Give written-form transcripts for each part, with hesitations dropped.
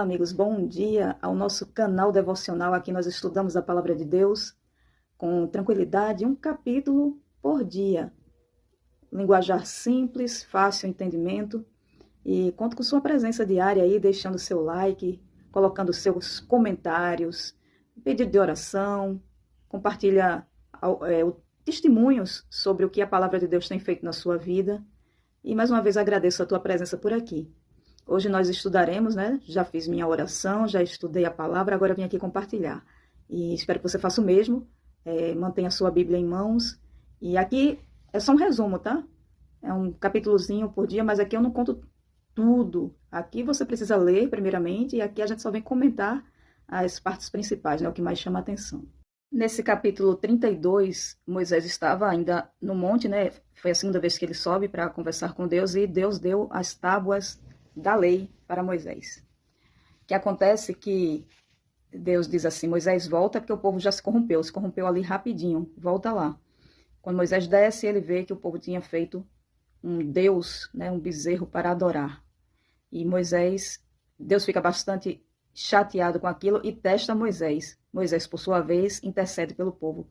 Olá, amigos, bom dia ao nosso canal devocional. Aqui nós estudamos a palavra de Deus com tranquilidade, um capítulo por dia. Linguajar simples, fácil entendimento. E conto com sua presença diária aí, deixando seu like, colocando seus comentários, pedido de oração, compartilha testemunhos sobre o que a palavra de Deus tem feito na sua vida. E mais uma vez agradeço a tua presença por aqui. Hoje nós estudaremos, né? Já fiz minha oração, já estudei a palavra, agora vim aqui compartilhar. E espero que você faça o mesmo, mantenha a sua Bíblia em mãos. E aqui é só um resumo, tá? É um capítulozinho por dia, mas aqui eu não conto tudo. Aqui você precisa ler primeiramente, e aqui a gente só vem comentar as partes principais, né? O que mais chama a atenção. Nesse capítulo 32, Moisés estava ainda no monte, né? Foi a segunda vez que ele sobe para conversar com Deus, e Deus deu as tábuas da lei para Moisés. O que acontece que Deus diz assim: Moisés, volta, porque o povo já se corrompeu ali rapidinho, volta lá. Quando Moisés desce, ele vê que o povo tinha feito um Deus, né, um bezerro para adorar. E Deus fica bastante chateado com aquilo e testa Moisés. Moisés, por sua vez, intercede pelo povo.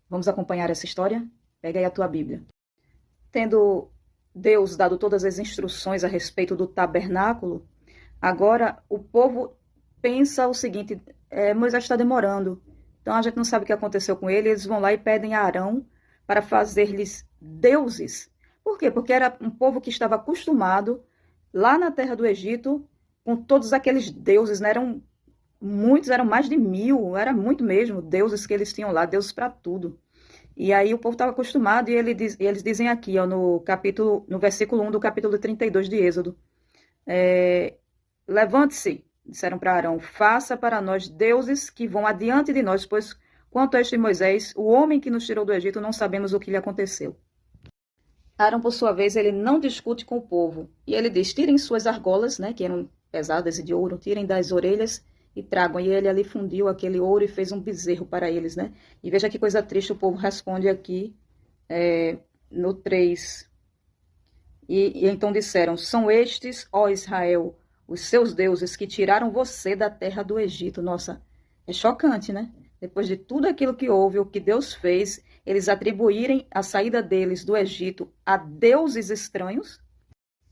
Vamos acompanhar essa história? Pega aí a tua Bíblia. Tendo Deus dado todas as instruções a respeito do tabernáculo, agora o povo pensa o seguinte: Moisés está demorando, então a gente não sabe o que aconteceu com ele. Eles vão lá e pedem a Arão para fazer-lhes deuses. Por quê? Porque era um povo que estava acostumado lá na terra do Egito com todos aqueles deuses, né? Eram muitos, eram mais de 1000, era muito mesmo, deuses que eles tinham lá, deuses para tudo. E aí o povo estava acostumado, e eles dizem aqui, ó, no versículo 1 do capítulo 32 de Êxodo: levante-se, disseram para Arão, faça para nós deuses que vão adiante de nós, pois quanto a este Moisés, o homem que nos tirou do Egito, não sabemos o que lhe aconteceu. Arão, por sua vez, ele não discute com o povo, e ele diz: tirem suas argolas, né, que eram pesadas e de ouro, tirem das orelhas e tragam. E ele ali fundiu aquele ouro e fez um bezerro para eles, né? E veja que coisa triste, o povo responde aqui no 3. E então disseram: são estes, ó Israel, os seus deuses que tiraram você da terra do Egito. Nossa, é chocante, né? Depois de tudo aquilo que houve, o que Deus fez, eles atribuírem a saída deles do Egito a deuses estranhos.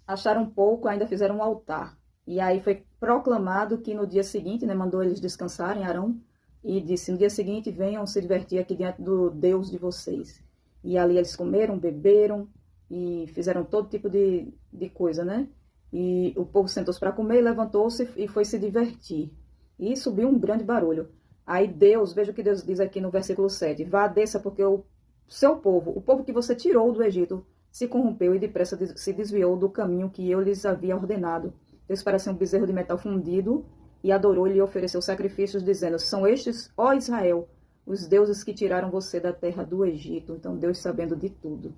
Acharam pouco, ainda fizeram um altar. E aí foi proclamado que no dia seguinte, né, mandou eles descansarem, Arão, e disse: no dia seguinte venham se divertir aqui diante do Deus de vocês. E ali eles comeram, beberam e fizeram todo tipo de coisa, né? E o povo sentou-se para comer, levantou-se e foi se divertir. E subiu um grande barulho. Aí Deus, veja o que Deus diz aqui no versículo 7. Vá, desça, porque o seu povo, o povo que você tirou do Egito, se corrompeu e depressa se desviou do caminho que eu lhes havia ordenado. Deus pareceu um bezerro de metal fundido e adorou e lhe ofereceu sacrifícios, dizendo: são estes, ó Israel, os deuses que tiraram você da terra do Egito. Então Deus sabendo de tudo.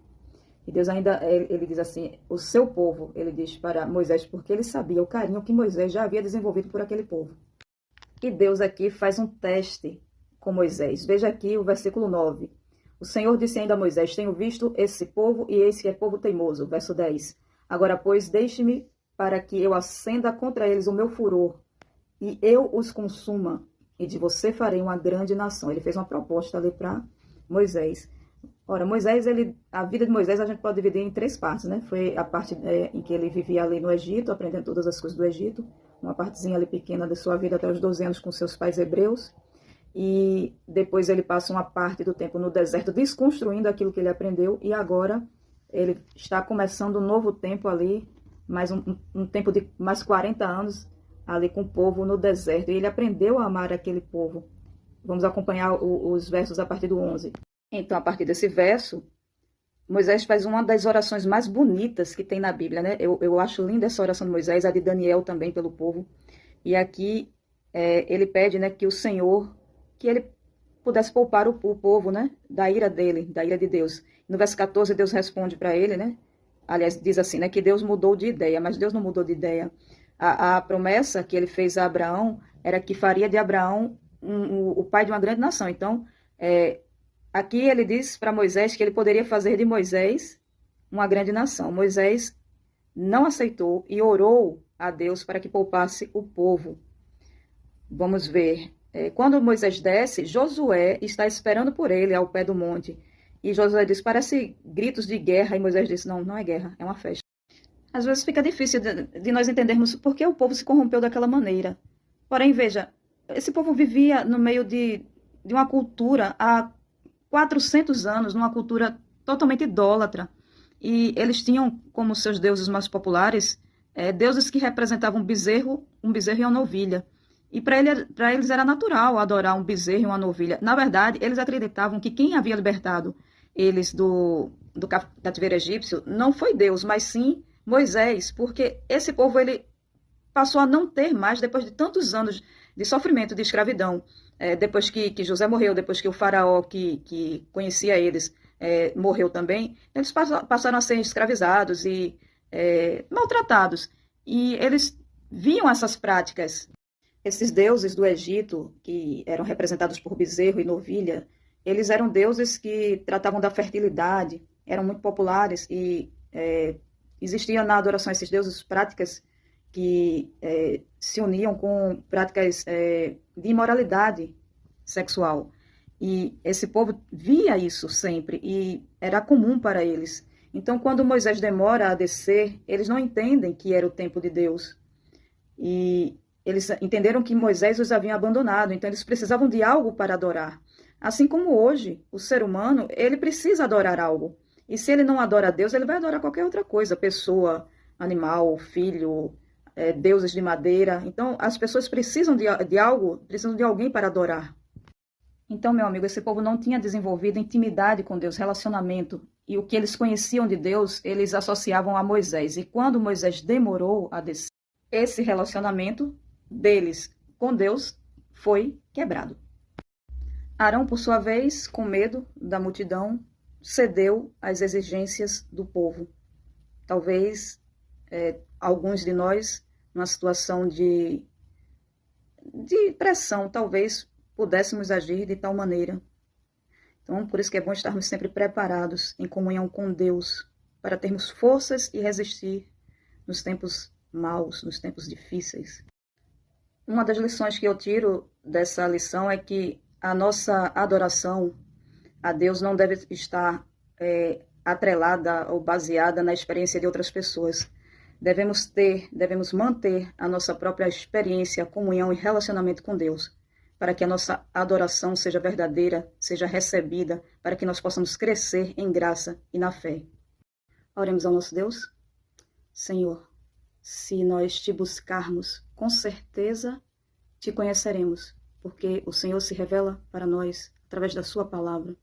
E Deus ainda, ele diz assim, o seu povo, ele diz para Moisés, porque ele sabia o carinho que Moisés já havia desenvolvido por aquele povo. E Deus aqui faz um teste com Moisés. Veja aqui o versículo 9. O Senhor disse ainda a Moisés: tenho visto esse povo, e esse é povo teimoso. Verso 10. Agora, pois, deixe-me para que eu acenda contra eles o meu furor, e eu os consuma, e de você farei uma grande nação. Ele fez uma proposta ali para Moisés. Ora, a vida de Moisés a gente pode dividir em 3 partes, né? Foi a parte em que ele vivia ali no Egito, aprendendo todas as coisas do Egito, uma partezinha ali pequena de sua vida até os 12 anos com seus pais hebreus, e depois ele passa uma parte do tempo no deserto desconstruindo aquilo que ele aprendeu, e agora ele está começando um novo tempo ali, mais um tempo de mais 40 anos ali com o povo no deserto. E ele aprendeu a amar aquele povo. Vamos acompanhar os versos a partir do 11. Então, a partir desse verso, Moisés faz uma das orações mais bonitas que tem na Bíblia, né? Eu acho linda essa oração de Moisés, a de Daniel também pelo povo. E aqui ele pede, né, que o Senhor, que ele pudesse poupar o povo, né, da ira dele, da ira de Deus. No verso 14, Deus responde para ele, né? Aliás, diz assim, né, que Deus mudou de ideia, mas Deus não mudou de ideia. A promessa que ele fez a Abraão era que faria de Abraão o pai de uma grande nação. Então, aqui ele diz para Moisés que ele poderia fazer de Moisés uma grande nação. Moisés não aceitou e orou a Deus para que poupasse o povo. Vamos ver. Quando Moisés desce, Josué está esperando por ele ao pé do monte. E Josué diz, parece gritos de guerra. E Moisés disse, não, não é guerra, é uma festa. Às vezes fica difícil de nós entendermos por que o povo se corrompeu daquela maneira. Porém, veja, esse povo vivia no meio de uma cultura há 400 anos, numa cultura totalmente idólatra. E eles tinham como seus deuses mais populares deuses que representavam um bezerro e uma novilha. E para eles era natural adorar um bezerro e uma novilha. Na verdade, eles acreditavam que quem havia libertado eles do cativeiro egípcio não foi Deus, mas sim Moisés, porque esse povo ele passou a não ter mais, depois de tantos anos de sofrimento, de escravidão, depois que José morreu, depois que o faraó que conhecia eles morreu também, eles passaram a ser escravizados e maltratados. E eles viam essas práticas. Esses deuses do Egito, que eram representados por bezerro e novilha, eles eram deuses que tratavam da fertilidade, eram muito populares e existiam na adoração a esses deuses práticas que se uniam com práticas de imoralidade sexual. E esse povo via isso sempre e era comum para eles. Então, quando Moisés demora a descer, eles não entendem que era o tempo de Deus. E eles entenderam que Moisés os havia abandonado, então eles precisavam de algo para adorar. Assim como hoje, o ser humano, ele precisa adorar algo. E se ele não adora a Deus, ele vai adorar qualquer outra coisa, pessoa, animal, filho, deuses de madeira. Então, as pessoas precisam de algo, precisam de alguém para adorar. Então, meu amigo, esse povo não tinha desenvolvido intimidade com Deus, relacionamento. E o que eles conheciam de Deus, eles associavam a Moisés. E quando Moisés demorou a descer, esse relacionamento deles com Deus foi quebrado. Arão, por sua vez, com medo da multidão, cedeu às exigências do povo. Talvez alguns de nós, numa situação de pressão, talvez pudéssemos agir de tal maneira. Então, por isso que é bom estarmos sempre preparados em comunhão com Deus, para termos forças e resistir nos tempos maus, nos tempos difíceis. Uma das lições que eu tiro dessa lição é que a nossa adoração a Deus não deve estar atrelada ou baseada na experiência de outras pessoas. Devemos manter a nossa própria experiência, comunhão e relacionamento com Deus, para que a nossa adoração seja verdadeira, seja recebida, para que nós possamos crescer em graça e na fé. Oremos ao nosso Deus. Senhor, se nós te buscarmos, com certeza te conheceremos, porque o Senhor se revela para nós através da sua palavra.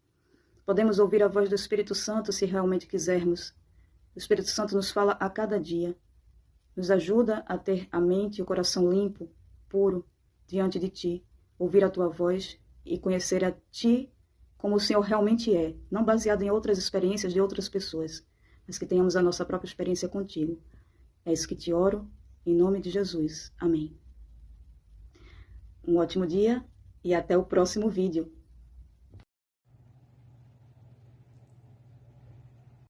Podemos ouvir a voz do Espírito Santo se realmente quisermos. O Espírito Santo nos fala a cada dia. Nos ajuda a ter a mente e o coração limpo, puro, diante de ti. Ouvir a tua voz e conhecer a ti como o Senhor realmente é, não baseado em outras experiências de outras pessoas, mas que tenhamos a nossa própria experiência contigo. É isso que te oro, em nome de Jesus. Amém. Um ótimo dia e até o próximo vídeo.